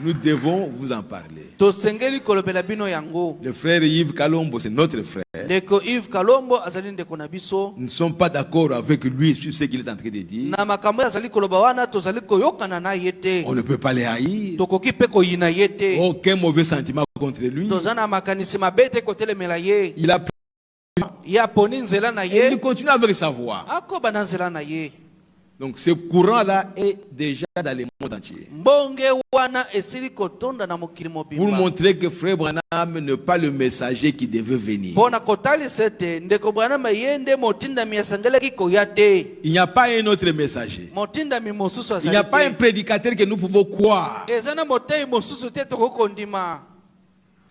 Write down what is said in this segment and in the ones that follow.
Nous devons vous en parler. Le frère Yves Kalombo, c'est notre frère. Nous ne sommes pas d'accord avec lui sur ce qu'il est en train de dire. On ne peut pas les haïr. Aucun mauvais sentiment contre lui. Il a et il continue avec sa voix. Donc ce courant-là est déjà dans le monde entier. Pour montrer que Frère Branham n'est pas le messager qui devait venir. Il n'y a pas un autre messager. Il n'y a pas un prédicateur que nous pouvons croire.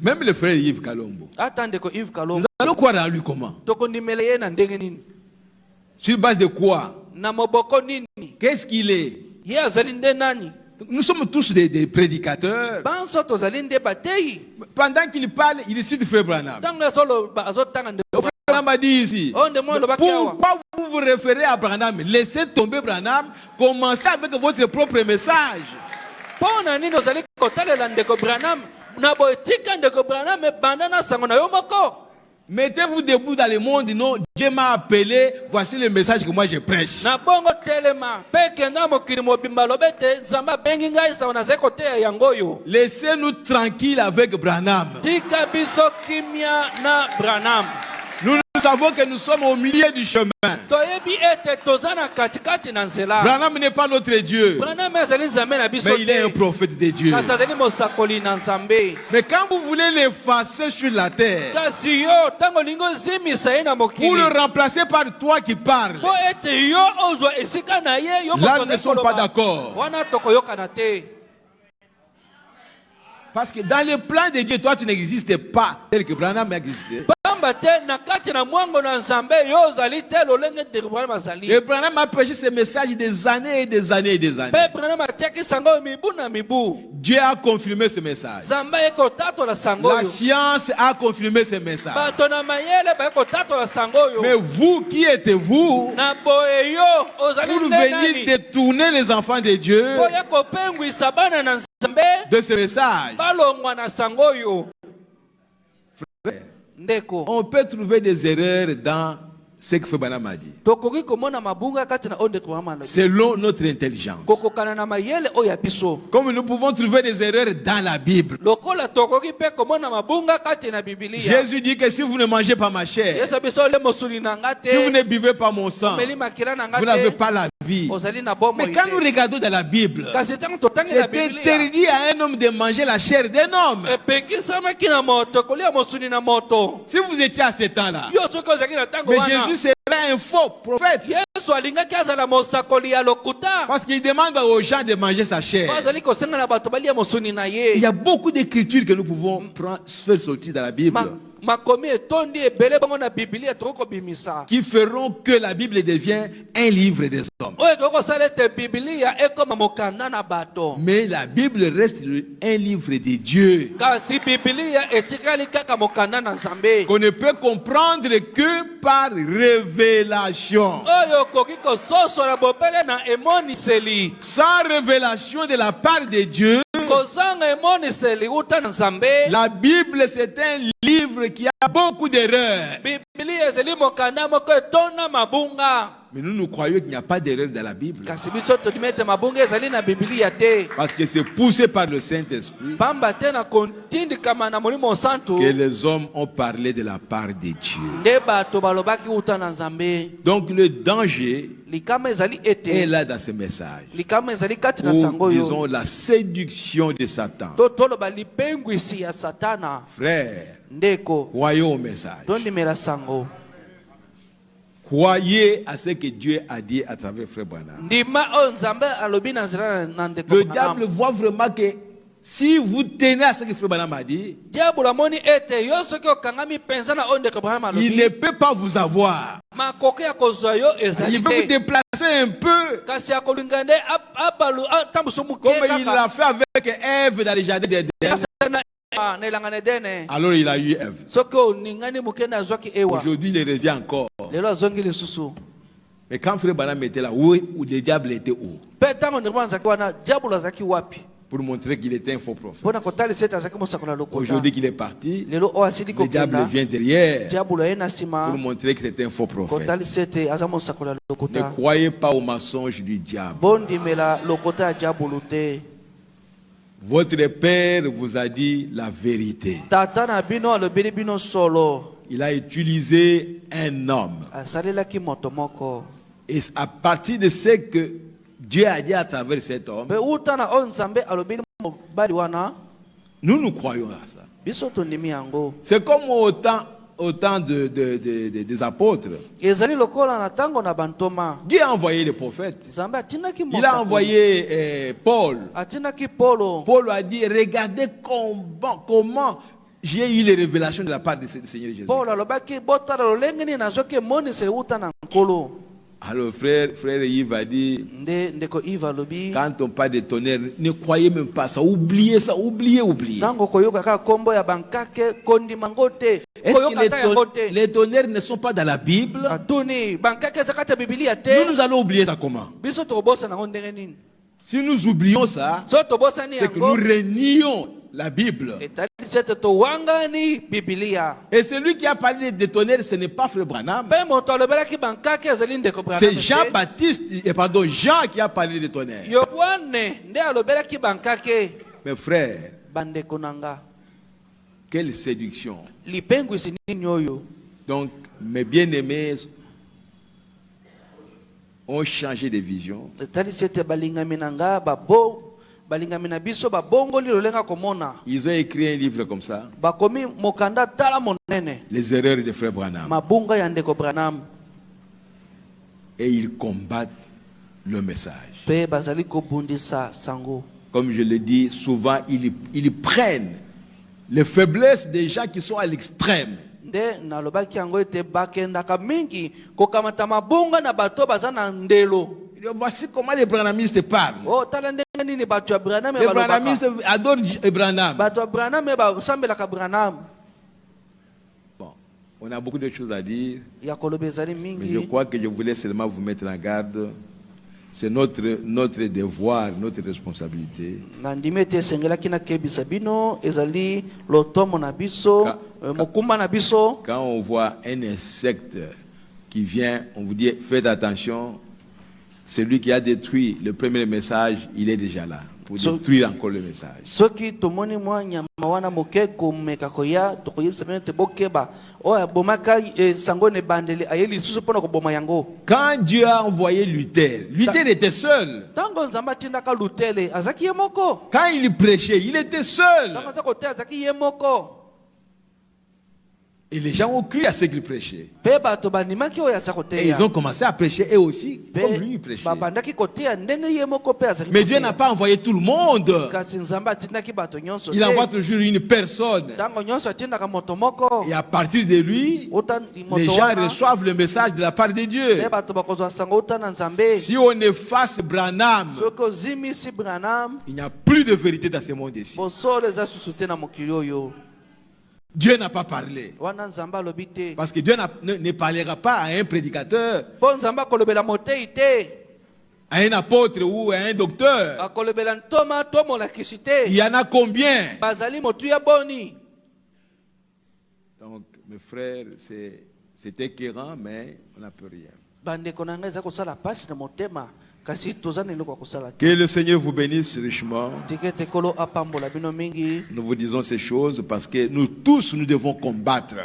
Même le frère Yves Kalombo. Nous allons croire en lui comment? Sur base de quoi? Qu'est-ce qu'il est? Nous sommes tous des prédicateurs. Pendant qu'il parle, il cite Frère Branham. Frère Branham a dit ici, pourquoi vous vous référez à Branham? Laissez tomber Branham, commencez avec votre propre message. Mettez-vous debout dans le monde, non, Dieu m'a appelé, voici le message que moi je prêche. Laissez-nous tranquilles avec Branham. Nous savons que nous sommes au milieu du chemin. Branham n'est pas notre Dieu, mais il est un prophète de Dieu. Mais quand vous voulez l'effacer sur la terre, pour le remplacer par toi qui parles, là nous ne sommes pas d'accord. Parce que dans le plan de Dieu, toi tu n'existes pas tel que Branham existait. Et Branham a prêché ce message des années et des années et des années. Dieu a confirmé ce message. La science a confirmé ce message. Mais vous, qui êtes-vous pour venir détourner les enfants de Dieu de ce message? Frère, on peut trouver des erreurs dans ce que Frère Branham a dit, selon notre intelligence. Comme nous pouvons trouver des erreurs dans la Bible. Jésus dit que si vous ne mangez pas ma chair, si vous ne buvez pas mon sang, vous n'avez pas la vie. Mais quand nous regardons dans la Bible, c'est interdit à un homme de manger la chair d'un homme. Si vous étiez à ce temps-là, mais Jésus serait un faux prophète, parce qu'il demande aux gens de manger sa chair. Il y a beaucoup d'écritures que nous pouvons faire sortir dans la Bible qui feront que la Bible devient un livre des hommes. Mais la Bible reste un livre de Dieu qu'on ne peut comprendre que par révélation. Sans révélation de la part de Dieu, la Bible c'est un livre qui a beaucoup d'erreurs. Mais nous croyons qu'il n'y a pas d'erreur dans la Bible. Parce que c'est poussé par le Saint-Esprit que les hommes ont parlé de la part de Dieu. Donc le danger est là dans ce message. Où, disons, la séduction de Satan. Frère, croyez au message. Croyez à ce que Dieu a dit à travers Frère Branham. Le diable voit vraiment que si vous tenez à ce que Frère Branham a dit, il ne peut pas vous avoir. Il peut vous déplacer un peu, comme il l'a fait avec Ève dans le jardin d'Éden. Alors il a eu Ève. Aujourd'hui il revient encore. Mais quand Frère Branham était là, où le diable était où? Pour montrer qu'il était un faux prophète. Aujourd'hui qu'il est parti, le diable vient derrière pour montrer qu'il était un faux prophète. Ne croyez pas au mensonge du diable. Votre père vous a dit la vérité. Il a utilisé un homme. Et à partir de ce que Dieu a dit à travers cet homme, nous croyons à ça. C'est comme au temps des apôtres. Dieu a envoyé les prophètes. Il a envoyé Paul. Paul a dit, regardez comment j'ai eu les révélations de la part du Seigneur Jésus. Alors frère Yves a dit, quand on parle de tonnerre, ne croyez même pas ça, oubliez ça, oubliez. Est-ce que les tonnerres ne sont pas dans la Bible? Nous allons oublier ça comment? Si nous oublions ça, c'est que nous renions la Bible. Et celui qui a parlé de tonnerre, ce n'est pas Frère Branham. C'est Jean qui a parlé de tonnerre. Mes frères, quelle séduction. Donc, mes bien-aimés ont changé de vision. Ils ont écrit un livre comme ça, Les erreurs de Frère Branham. Et ils combattent le message. Comme je le dis, souvent ils prennent les faiblesses des gens qui sont à l'extrême. Voici comment les branhamistes parlent. Les branhamistes adorent Branham. Bon, on a beaucoup de choses à dire, mais je crois que je voulais seulement vous mettre en garde. C'est notre devoir, notre responsabilité. Quand on voit un insecte qui vient, on vous dit faites attention. Celui qui a détruit le premier message, il est déjà là pour détruire encore le message. Quand Dieu a envoyé Luther, Luther était seul. Quand il prêchait, il était seul. Et les gens ont cru à ce qu'il prêchait. Et ils ont commencé à prêcher eux aussi, comme lui prêchait. Mais Dieu n'a pas envoyé tout le monde. Il envoie toujours une personne. Et à partir de lui, les gens reçoivent le message de la part de Dieu. Si on efface Branham, il n'y a plus de vérité dans ce monde ici. Dieu n'a pas parlé. Parce que Dieu ne parlera pas à un prédicateur, à un apôtre ou à un docteur. Il y en a combien? Donc, mes frères, c'est écœurant, mais on n'a plus rien. Que le Seigneur vous bénisse richement. Nous vous disons ces choses parce que nous tous, nous devons combattre.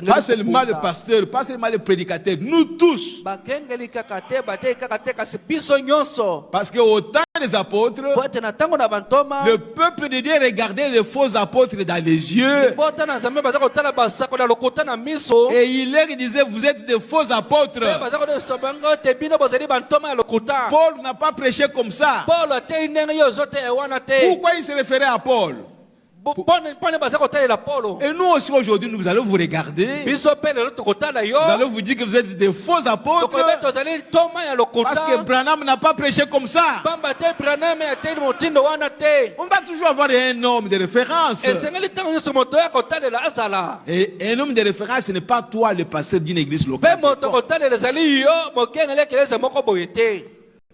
Pas seulement le pasteur, pas seulement le prédicateur, nous tous. Parce que au temps des apôtres, le peuple de Dieu regardait les faux apôtres dans les yeux. Et il leur disait, vous êtes des faux apôtres. Paul n'a pas prêché comme ça. Pourquoi il se référait à Paul? Et nous aussi aujourd'hui, nous allons vous regarder. Vous allez vous dire que vous êtes des faux apôtres. Parce que Branham n'a pas prêché comme ça. On va toujours avoir un homme de référence. Et un homme de référence, ce n'est pas toi le pasteur d'une église locale.